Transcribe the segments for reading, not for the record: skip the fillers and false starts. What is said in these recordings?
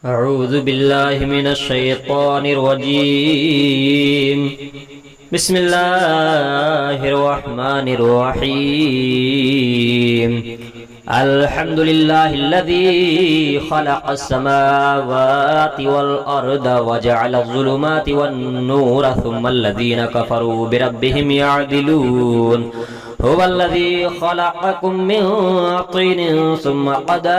أعوذ بالله من الشيطان الرجيم. بسم الله الرحمن الرحيم. الحمد لله الذي خلق السماوات والأرض وجعل الظلمات والنور ثم الذين كفروا بربهم يعدلون. هو الذي خلقكم من طين ثم قضى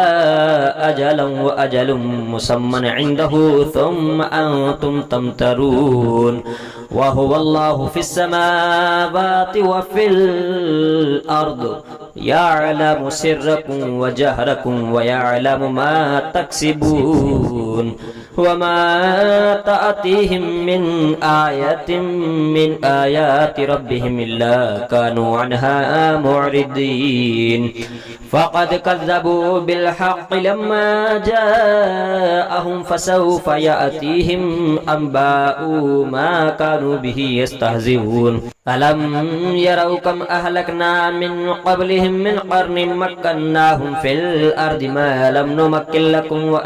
أجلا وأجل مسمى عنده ثم أنتم تمترون. وهو الله في السماوات وفي الأرض يعلم سركم وجهركم ويعلم ما تكسبون. وما تأتيهم من آية من آيات ربهم إلا كانوا عنها معرضين. فقد كذبوا بالحق لما جاءهم فسوف يأتيهم أنباء ما كانوا به يستهزئون. ألم يروا كم أهلكنا من قبلهم من قرن مكناهم في الأرض ما لم نمكن لكم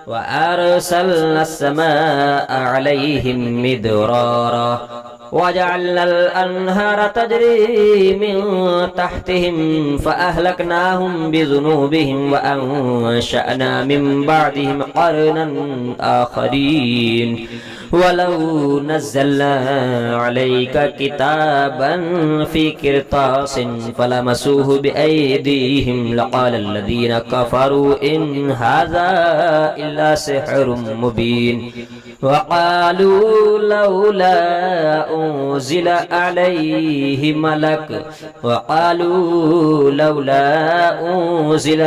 وأرسلنا السماء عليهم مدرارا وجعلنا الأنهار تجري من تحتهم فأهلكناهم بذنوبهم وأنشأنا من بعدهم قرنا آخرين. ولو نزلنا عليك كتابا في قرطاس فلمسوه بأيديهم لقال الذين كفروا إن هذا إلا سحر مبين. وقالوا لولا أنزل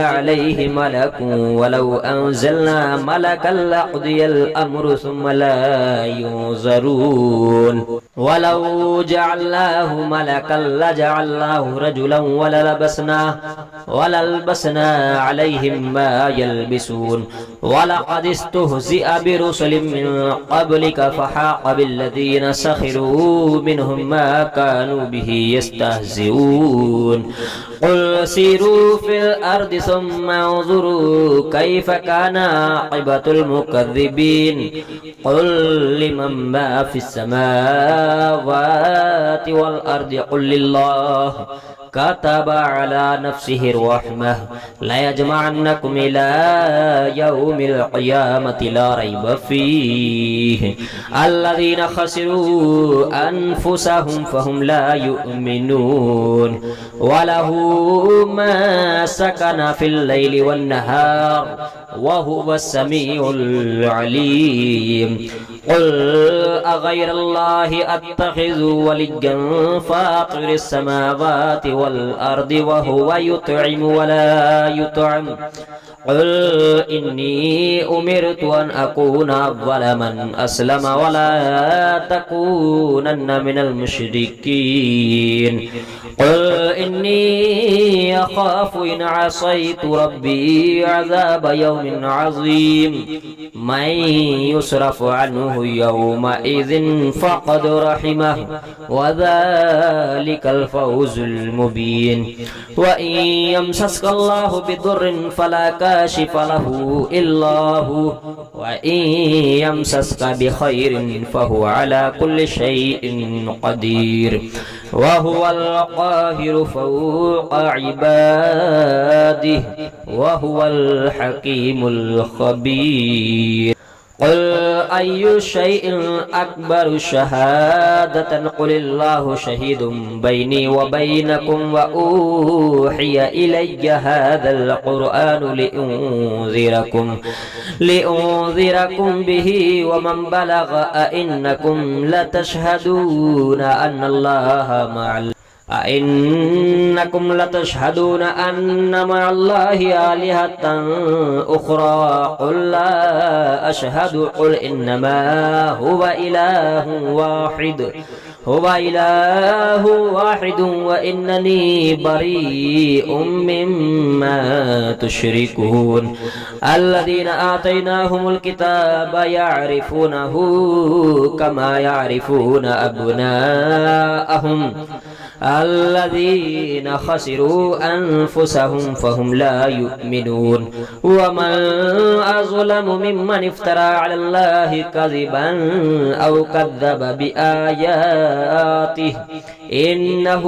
عليه ملك ولو أنزلنا ملكا لقضي الأمر ثم لا ينظرون. ولو جعلناه ملكا لجعلناه رجلا وللبسنا عليهم ما يلبسون. ولقد استهزئ برسل من قبلك فحاق بالذين سخروا منهم ما كانوا به يستهزئون. قل سيروا في الأرض ثم انظروا كيف كان عاقبة المكذبين. قل لمن ما في السماوات والأرض قل لله كتب على نفسه الرحمة ليجمعنكم إلى يوم القيامة لا ريب فيه. الذين خسروا أنفسهم فهم لا يؤمنون. وله ما سكن في الليل والنهار وهو السميع العليم. قل أغير الله أتخذ وليا فاطر السماوات والأرض وهو يطعم ولا يطعم. قل إني أمرت أن أكون أول من أسلم ولا تكونن من المشركين. قل إني أخاف إن عصيت ربي عذاب يوم عظيم. من يصرف عنه يومئذ فقد رحمه وذلك الفوز المبين. وإن يمسسك الله بضر فلا كاشف له إلا هو وإن يمسسك بخير فهو على كل شيء قدير. وهو القاهر فوق عباده وهو الحكيم الخبير. قل أي شيء أكبر شهادة قل الله شهيد بيني وبينكم وأوحي إلي هذا القرآن لأنذركم به ومن بلغ أئنكم لتشهدون أن مع الله آلهة أخرى قل لا أشهد. قل إنما هو إله واحد وإنني بريء مما تشركون. الذين آتيناهم الكتاب يعرفونه كما يعرفون أبناءهم الذين خسروا أنفسهم فهم لا يؤمنون ومن أظلم ممن افترى على الله كذبا أو كذب بآياته إنه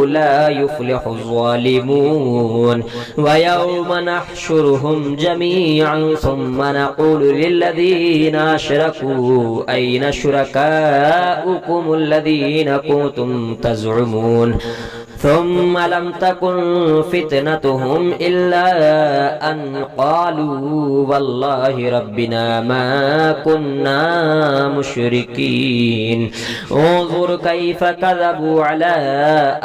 لا يفلح الظالمون ويوم نحشرهم جميعا ثم نقول للذين أشركوا أين شركاؤكم الذين كنتم تزعمون ثم لم تكن فتنتهم إلا أن قالوا والله ربنا ما كنا مشركين انظر كيف كذبوا على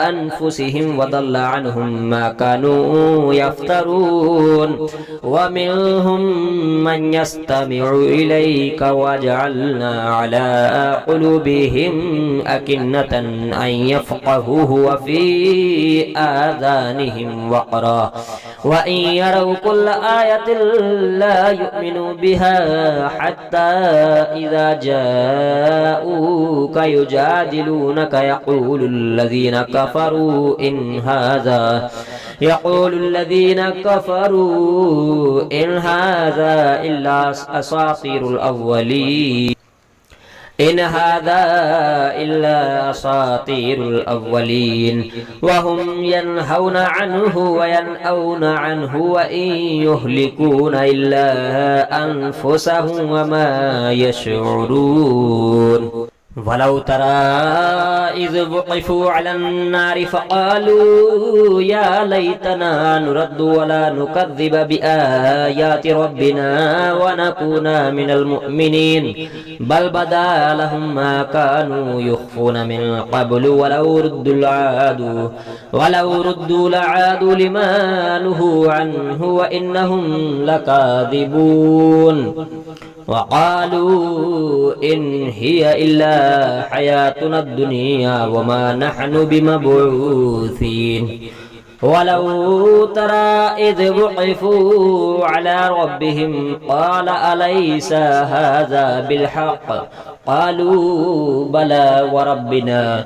أنفسهم وضل عنهم ما كانوا يفترون ومنهم من يستمع إليك وجعلنا على قلوبهم أكنة أن يفقهوه وفي آذانهم وقرا وإن يروا كل آية لا يؤمنوا بها حتى إذا جاءوك يجادلونك يقول الذين كفروا إن هذا إلا أساطير الأولين إن هذا إلا أساطير الأولين وهم ينهون عنه وينأون عنه وإن يهلكون إلا أنفسهم وما يشعرون ولو ترى إذ وقفوا على النار فقالوا يا ليتنا نرد ولا نكذب بآيات ربنا ونكون من المؤمنين بل بدا لهم ما كانوا يخفون من قبل ولو ردوا لعادوا لما نهوا عنه وإنهم لكاذبون وقالوا إن هي إلا حياتنا الدنيا وما نحن بمبعوثين ولو ترى إذ وقفوا على ربهم قال أليس هذا بالحق قالوا بلى وربنا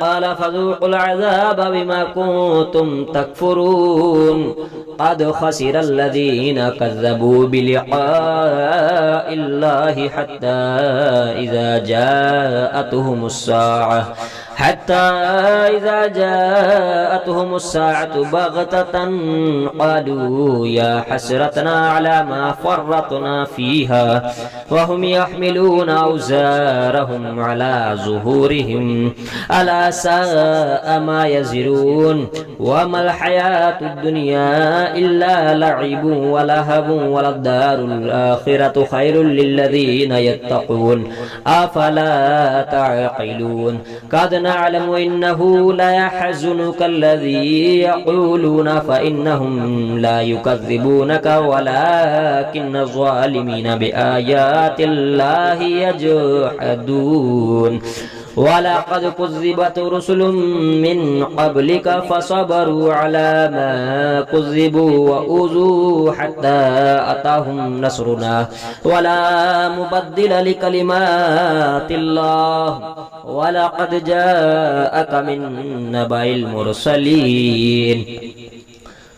قال فذوقوا العذاب بما كنتم تكفرون قد خسر الذين كذبوا بلقاء الله حتى إذا جاءتهم الساعة بغتة قالوا يا حسرتنا على ما فرطنا فيها وهم يحملون أوزارهم على ظهورهم ألا ساء ما يزرون وما الحياة الدنيا إلا لعب ولهب وللدار الآخرة خير للذين يتقون أفلا تعقلون قد نعلم إنه لا يحزنك الذي يقولون فإنهم لا يكذبونك ولكن الظالمين بآيات الله يجحدون ولقد كذبت رسل من قبلك فصبروا على ما كذبوا وأوذوا حتى أتاهم نصرنا ولا مبدل لكلمات الله ولقد جاءك من نبأ المرسلين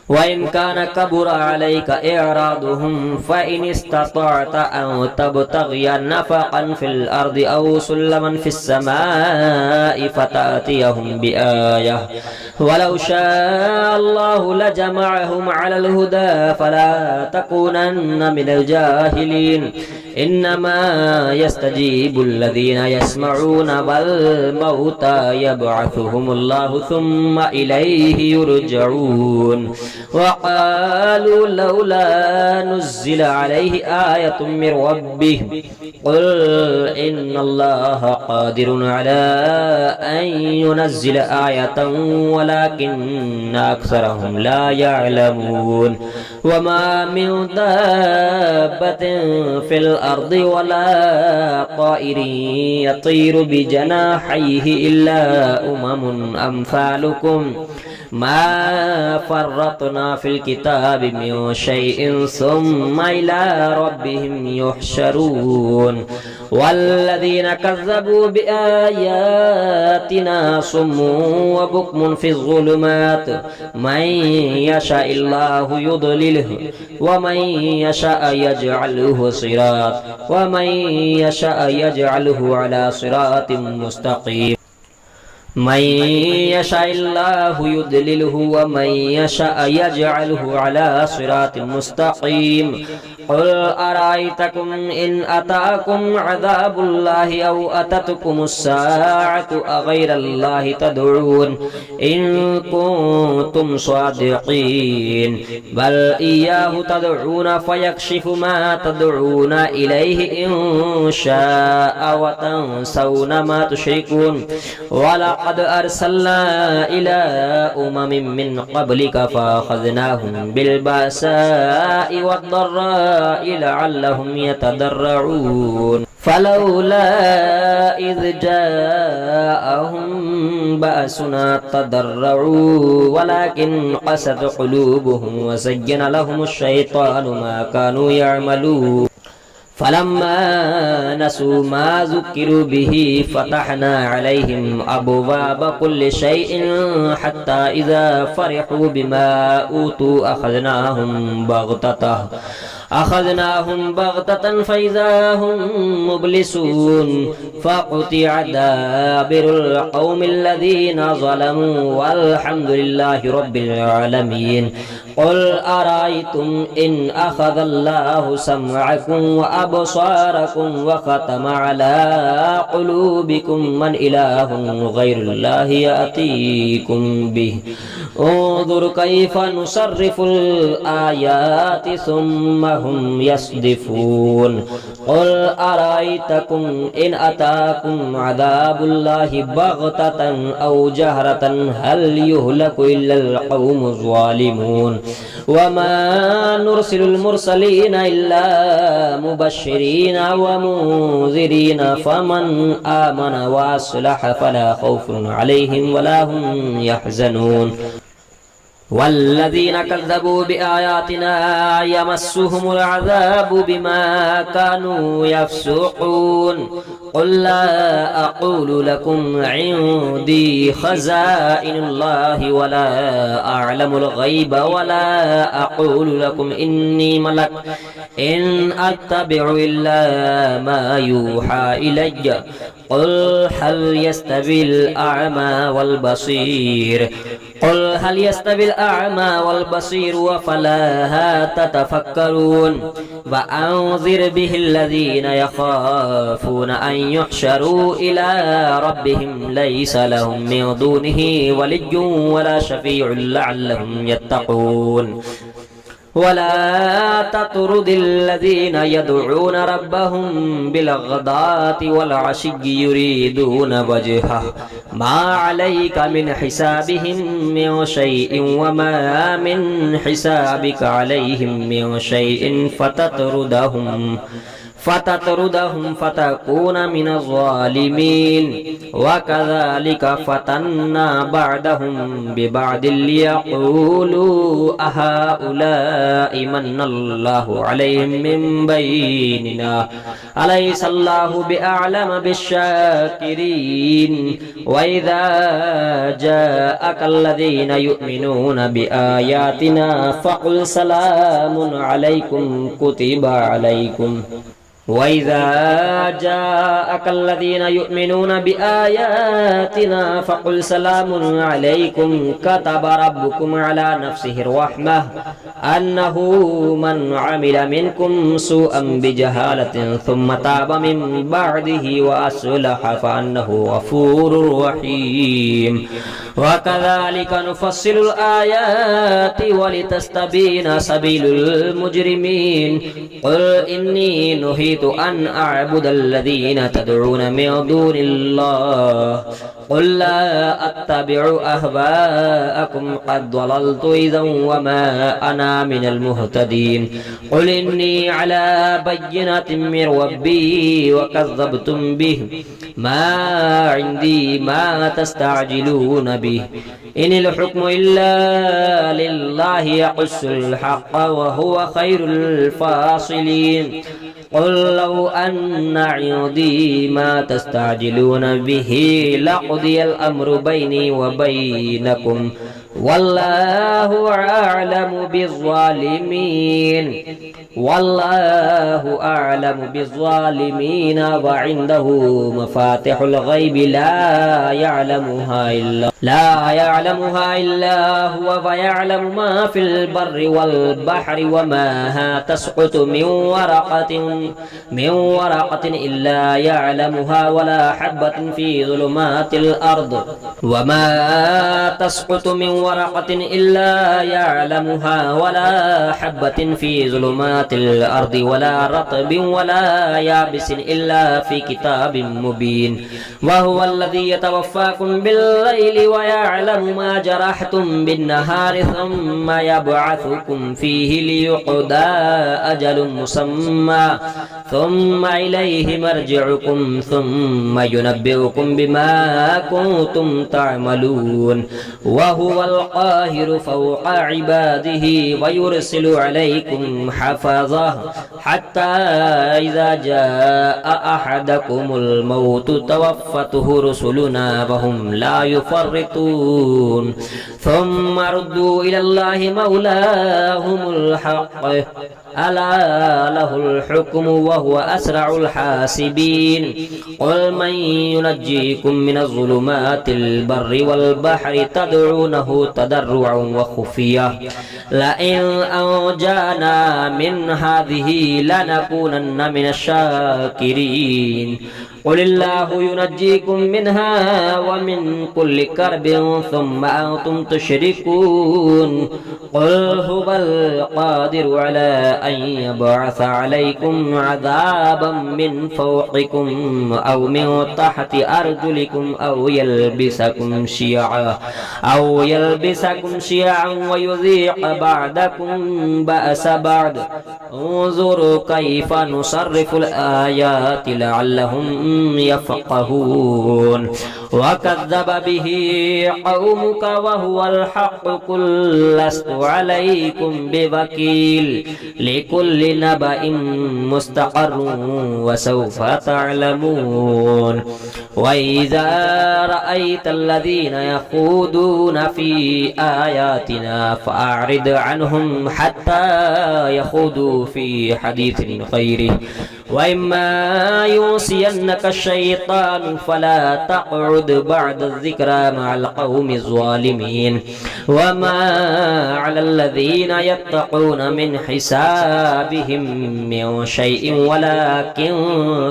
وإن كان كبر عليك إعراضهم فإن استطعت أن تبتغي نفقا في الأرض أو سلما في السماء فتأتيهم بآية ولو شاء الله لجمعهم على الهدى فلا تكونن من الجاهلين إنما يستجيب الذين يسمعون والموتى يبعثهم الله ثم إليه يرجعون وقالوا لولا نزل عليه آية من ربه قل إن الله قادر على أن ينزل آية ولكن أكثرهم لا يعلمون وما من دابة في الأرض ولا طائر يطير بجناحيه إلا أمم أمثالكم ما فرطنا في الكتاب من شيء ثم إلى ربهم يحشرون والذين كذبوا بآياتنا صم وبكم في الظلمات من يشاء الله يضلله ومن يشاء يجعله على صراط مستقيم من يشاء الله يضلله ومن يشاء يجعله على صراط مستقيم قل أرأيتكم إن أتاكم عذاب الله أو أتتكم الساعة أغير الله تدعون إن كنتم صادقين بل إياه تدعون فيكشف ما تدعون إليه إن شاء وتنسون ما تشركون ولقد أرسلنا إلى أمم من قبلك فأخذناهم بالبأساء والضراء لعلهم يتضرعون فلولا إذ جاءهم بأسنا تضرعوا ولكن قست قلوبهم وزين لهم الشيطان ما كانوا يعملون فلما نسوا ما ذكروا به فتحنا عليهم أبواب كل شيء حتى إذا فرحوا بما أوتوا أخذناهم بغتة فإذا هم مبلسون فقطع دابر القوم الذين ظلموا والحمد لله رب العالمين قل أرأيتم إن أخذ الله سمعكم وأبصاركم وختم على قلوبكم من إله غير الله يأتيكم به انظر كيف نصرف الآيات ثم هم يصدفون قل أرأيتكم إن أتاكم عذاب الله بغتة أو جهرة هل يهلك إلا القوم الظالمون وما نرسل المرسلين إلا مبشرين ومنذرين فمن آمن وأصلح فلا خوف عليهم ولا هم يحزنون والذين كذبوا بآياتنا يمسهم العذاب بما كانوا يفسقون قل لا أقول لكم عندي خزائن الله ولا أعلم الغيب ولا أقول لكم إني ملك إن أتبع إلا ما يوحى إلي قل هل يستوي الأعمى والبصير وفلا تتفكرون وأنذر به الذين يخافون أن يحشروا إلى ربهم ليس لهم من دونه ولي ولا شفيع لعلهم يتقون ولا تطرد الذين يدعون ربهم بالغداة والعشي يريدون وجهه ما عليك من حسابهم من شيء وما من حسابك عليهم من شيء فتطردهم فتكون من الظالمين وكذلك فتنا بعدهم ببعد ليقولوا أهؤلاء من الله عليهم من بيننا أليس الله بأعلم بالشاكرين وإذا جاءك الذين يؤمنون بآياتنا فقل سلام عليكم كتب عليكم وإذا جاءك الذين يؤمنون بآياتنا فقل سلام عليكم كتب ربكم على نفسه الرحمة أنه من عمل منكم سوءا بجهالة ثم تاب من بعده وأصلح فأنه غفور رحيم وكذلك نفصل الآيات ولتستبين سبيل المجرمين قل إني نهيت نهيت أن أعبد الذين تدعون من دون الله قل لا أتبع أهواءكم قد ضللت إذا وما أنا من المهتدين قل إني على بينة من ربي وكذبتم به ما عندي ما تستعجلون به إن الحكم إلا لله يقص الحق وهو خير الفاصلين قل لو أن عندي ما تستعجلون به لقضي الأمر بيني وبينكم والله أعلم بالظالمين والله أعلم بالظالمين وعنده مفاتح الغيب لا يعلمها إلا هو ويعلم ما في البر والبحر وما تسقط من ورقة إلا يعلمها ولا حبة في ظلمات الأرض وما تسقط من ورقة إلا يعلمها ولا حبة في ظلمات الأرض ولا رطب ولا يابس إلا في كتاب مبين وهو الذي يتوفاكم بالليل ويعلم ما جرحتم بالنهار ثم يبعثكم فيه ليقضى أجل مسمى ثم إليه مرجعكم ثم ينبئكم بما كنتم تعملون وهو القاهر فوق عباده ويرسل عليكم حفظه حتى إذا جاء أحدكم الموت توفته رسلنا وهم لا يفرطون ثم ردوا إلى الله مولاهم الحق ألا له الحكم وهو أسرع الحاسبين قل من ينجيكم من الظلمات البر والبحر تدعونه تضرعا وخفية لئن أنجانا من هذه لنكونن من الشاكرين قل الله ينجيكم منها ومن كل كرب ثم أنتم تشركون قل هو القادر على أن يبعث عليكم عذابا من فوقكم أو من تحت أرجلكم أو يلبسكم شيعا ويذيق بعدكم بأس بعد انظروا كيف نصرف الآيات لعلهم يفقهون وكذب به قومك وهو الحق قل لست عليكم بوكيل لكل نبأ مستقر وسوف تعلمون وإذا رأيت الذين يخوضون في آياتنا فأعرض عنهم حتى يخوضوا في حديث غيره وإما ينسينك الشيطان فلا تقعد بعد الذكرى مع القوم الظالمين وما على الذين يتقون من حسابهم من شيء ولكن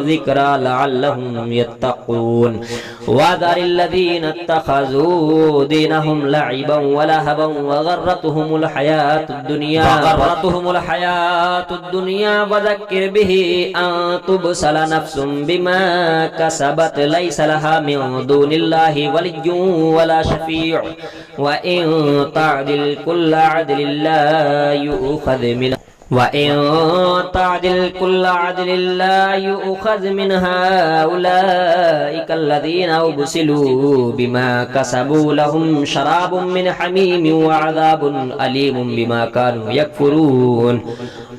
ذكرى لعلهم يتقون وذر الذين اتخذوا دينهم لعبا ولهبا وغرتهم الحياة الدنيا وذكر به أن تبسل نفس بما كسبت ليس لها من دون الله ولي ولا شفيع وإن تعدل كل عدل لا يؤخذ منها أولئك الذين أبسلوا بما كسبوا لهم شراب من حميم وعذاب أليم بما كانوا يكفرون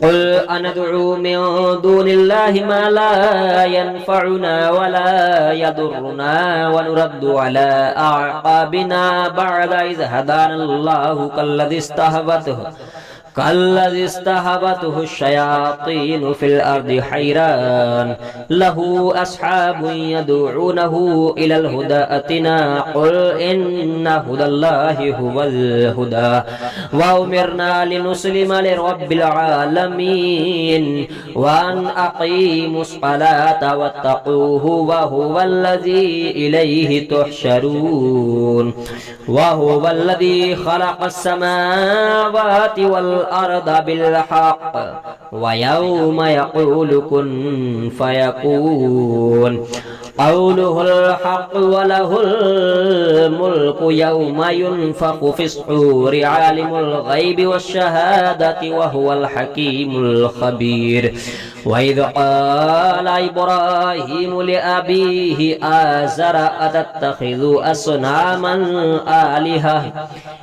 قل أندعو من دون الله ما لا ينفعنا ولا يضرنا ونرد على أعقابنا بعد إذ هدانا الله كالذي استهبته الشياطين في الأرض حيران له أصحاب يدعونه إلى الهدى أتنا قل إن هدى الله هو الهدى وأمرنا لنسلم لرب العالمين وأن أقيموا الصلاة واتقوه وهو الذي إليه تحشرون وهو الذي خلق السماوات والأرض بالحق ويوم يقول كن فيكون قوله الحق وله الملك يوم ينفخ في الصور عالم الغيب والشهادة وهو الحكيم الخبير وإذ قال إبراهيم لأبيه آزر أتتخذ أصناما آلهة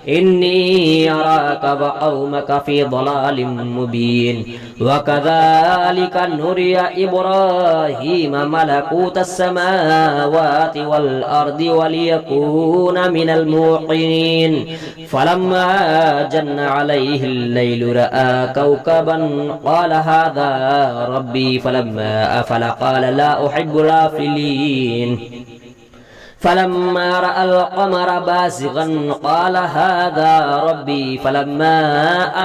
إني أراك وقومك في ضلال مبين وكذلك نري إبراهيم ملكوت السماوات والأرض وليكون من الموقنين فلما جن عليه الليل رأى كوكبا قال هذا ربي فلما أفل قال لا أحب الآفلين فلما رأى القمر بازغا قال هذا ربي فلما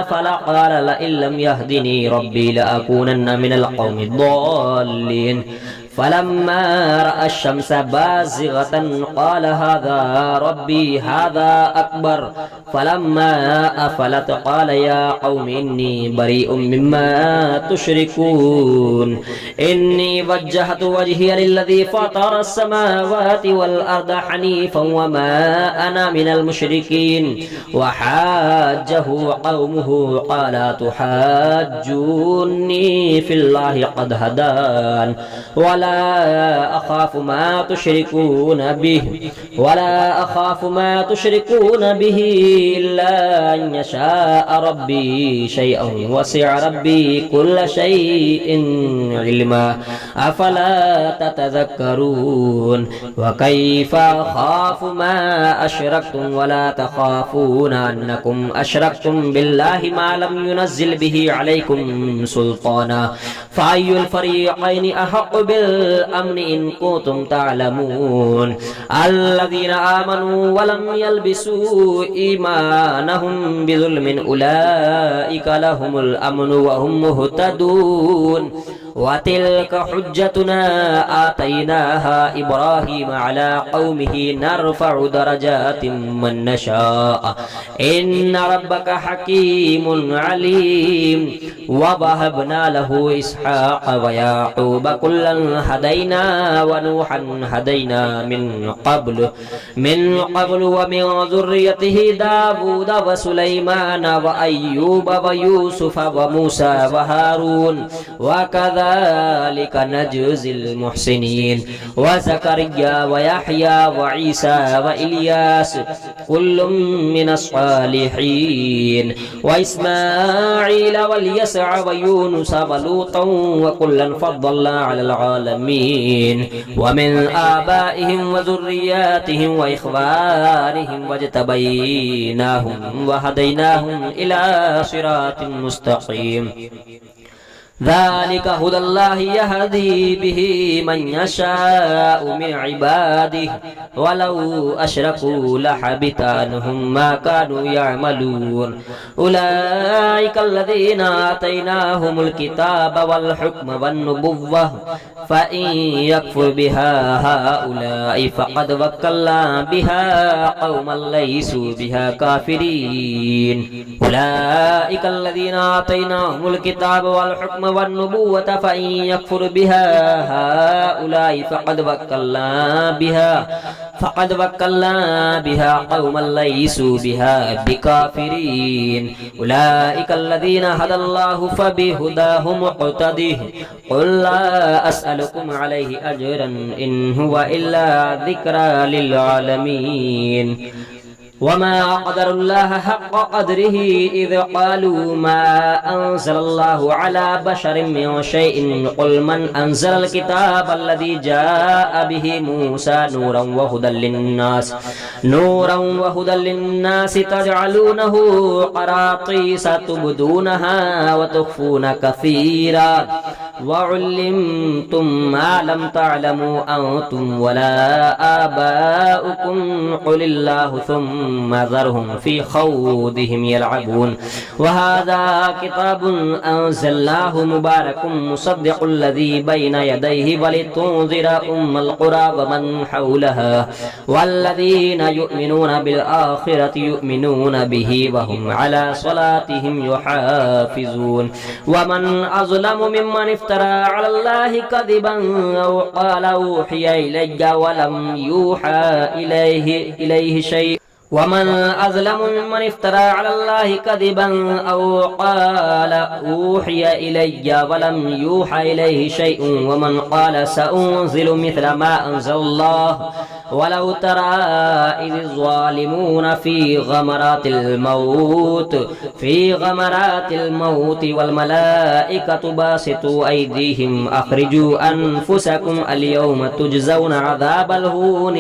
أفل قال لئن لم يهدني ربي لأكونن من القوم الضالين فلما رأى الشمس بازغة قال هذا ربي هذا أكبر فلما أفلت قال يا قوم إني بريء مما تشركون إني وجهت وجهي للذي فطر السماوات والأرض حنيفا وما أنا من المشركين وحاجه قومه قال تحاجوني في الله قد هدان ولا أخاف ما تشركون به إلا أن يشاء ربي شيئا وسع ربي كل شيء علما أفلا تتذكرون وكيف أخاف ما أشركتم ولا تخافون أنكم أشركتم بالله ما لم ينزل به عليكم سلطانا فأي الفريقين أحق بالأمن إن كنتم تعلمون الذين آمنوا ولم يلبسوا إيمانهم بظلم أولئك لهم الأمن وهم مهتدون وتلك حجتنا آتيناها إبراهيم على قومه نرفع درجات من نشاء إن ربك حكيم عليم ووهبنا له إسحاق ويعقوب كلا هدينا ونوحا هدينا من قبل ومن ذريته داود وسليمان وأيوب ويوسف وموسى وهارون وكذلك نجزي المحسنين وزكريا ويحيى وعيسى وإلياس كل من الصالحين وإسماعيل واليسع ويونس ولوطا وكلا فضلنا على العالمين ومن آبائهم وذرياتهم وإخوانهم واجتبيناهم وهديناهم إلى صراط مستقيم ذلك هدى الله يهدي به من يشاء من عباده ولو أشركوا لحبط عنهم ما كانوا يعملون أولئك الذين آتيناهم الكتاب والحكم والنبوة فإن يكفر بها هؤلاء فقد وكلنا بها قوما ليسوا بها كافرين أولئك الذين آتيناهم الكتاب والحكم والنبوة فإن يكفر بها هؤلاء فقد وكلنا بها قوما ليسوا بها بكافرين أولئك الذين هدى الله فبهداه مقتده قل لا أسألكم عليه أجرا إن هو إلا ذكرى للعالمين وما قدر الله حق قدره إذ قالوا ما أنزل الله على بشر من شيء قل من أنزل الكتاب الذي جاء به موسى نورا وهدى للناس تجعلونه قراطيس تبدونها وتخفون كثيرا وعلمتم ما لم تعلموا أنتم ولا آباؤكم قل الله ثم ذرهم في خوضهم يلعبون وهذا كتاب أنزلناه مبارك مصدق الذي بين يديه ولتنذر القرى ومن حولها والذين يؤمنون بالآخرة يؤمنون به وهم على صلاتهم يحافظون ومن أظلم ممن افترى على الله كذبا أو قال أوحي إلي ولم يوحى إليه شيء ومن أظلم ممن افترى على الله كذبا أو قال أوحي إلي ولم يوحى إليه شيء ومن قال سأنزل مثل ما أنزل الله ولو ترى إذ الظالمون في غمرات الموت والملائكة باسطوا أيديهم أخرجوا أنفسكم اليوم تجزون عذاب الهون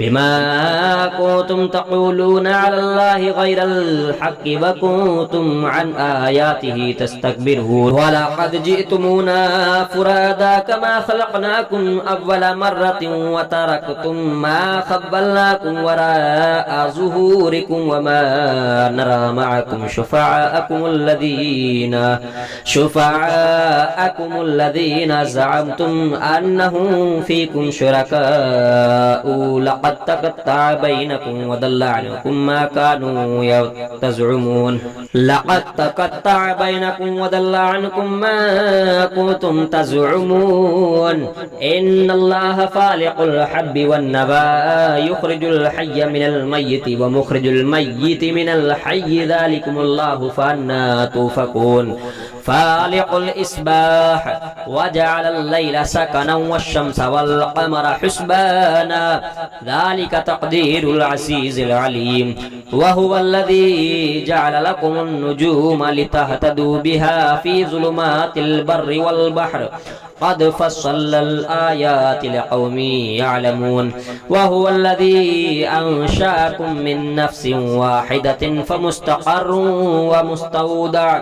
بما كنتم تقولون على الله غير الحق وكنتم عن آياته تستكبرون ولقد جئتمونا فرادا كما خلقناكم أول مرة وتركتم ما خبلناكم وراء ظهوركم وما نرى معكم شفعاءكم الذين زعمتم أنهم فيكم شركاء لقد تقطع بينكم وضل عنكم ما كانوا تزعمون لقد تقطع بينكم وضل عنكم ما كنتم تزعمون إن الله فالق الحب والنوى يخرج الحي من الميت ومخرج الميت من الحي ذلكم الله فأنى توفكون فالق الإصباح وجعل الليل سكنا والشمس والقمر حسبانا ذلك تقدير العزيز العليم وهو الذي جعل لكم النجوم لتهتدوا بها في ظلمات البر والبحر قد فصل الآيات لقوم يعلمون وهو الذي أنشأكم من نفس واحدة فمستقر ومستودع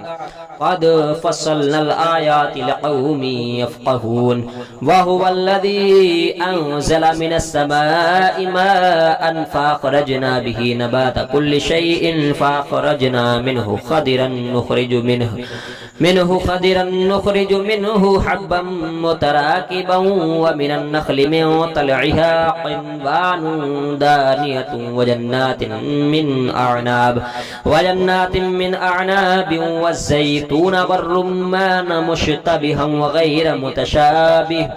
قد فصلنا الآيات لقوم يفقهون وهو الذي أنزل من السماء ماء فأخرجنا به نبات كل شيء فأخرجنا منه خضرا نخرج منه حبا متراكبا ومن النخل من طلعها قنوان دانية وجنات من أعناب والزيتون والرمان مشتبها وغير متشابه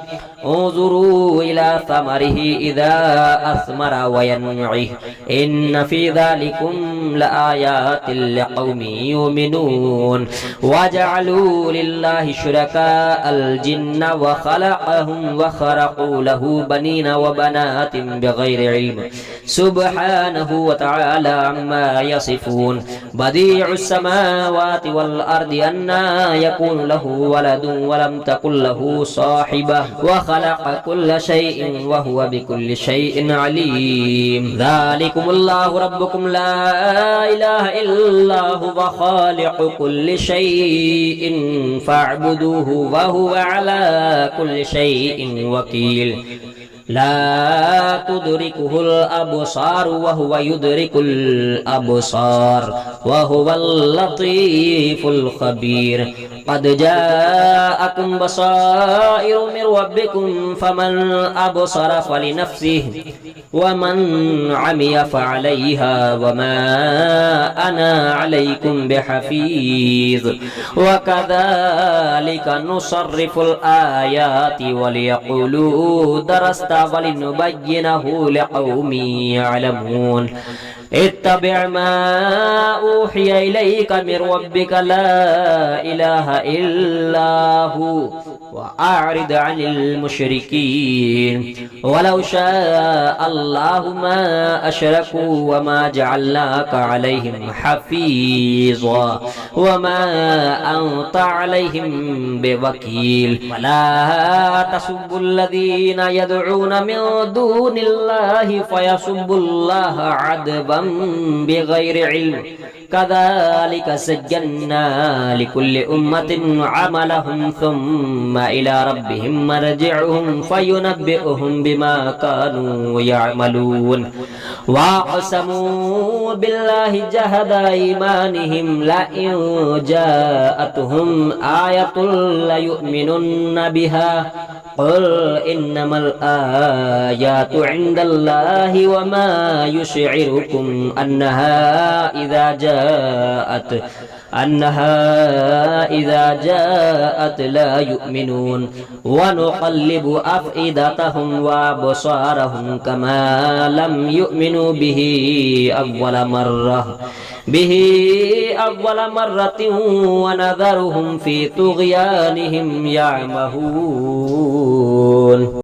انظروا إلى ثمره إذا أثمر وينعه إن في ذلكم لآيات لقوم يؤمنون وجعلوا لله شركاء الجن وخلقهم وخرقوا له بنين وبنات بغير علم سبحانه وتعالى عما يصفون بديع السماوات والأرض أنى يكون له ولد ولم تكن له صاحبة وخلق كل شيء وهو بكل شيء عليم ذلكم الله ربكم لا إله إلا هو خالق كل شيء فاعبدوه وهو على كل شيء وكيل لا تدركه الأبصار وهو يدرك الأبصار وهو اللطيف الخبير قد جاءكم بصائر من ربكم فمن أبصر فلنفسه ومن عمي فعليها وما أنا عليكم بحفيظ وكذلك نصرف الآيات وليقولوا درست ولنبينه لقوم يعلمون اتبع ما أوحي إليك من ربك لا إله إلا هو وأعرض عن المشركين ولو شاء الله ما أشركوا وما جعلناك عليهم حفيظا وما أنت عليهم بوكيل ولا تسبوا الذين يدعون من دون الله فيسبوا الله عدوا بغير علم كذلك سجلنا لكل أمة عملهم ثم إلى ربهم مرجعهم فينبئهم بما كانوا يعملون واقسموا بالله جهد أيمانهم لئن جاءتهم آية ليؤمنن بها قل إنما الآيات عند الله وما يشعركم أنها إذا جاءت لا يؤمنون ونقلب أفئدتهم وأبصارهم كما لم يؤمنوا به أول مرة ونذرهم في طغيانهم يعمهون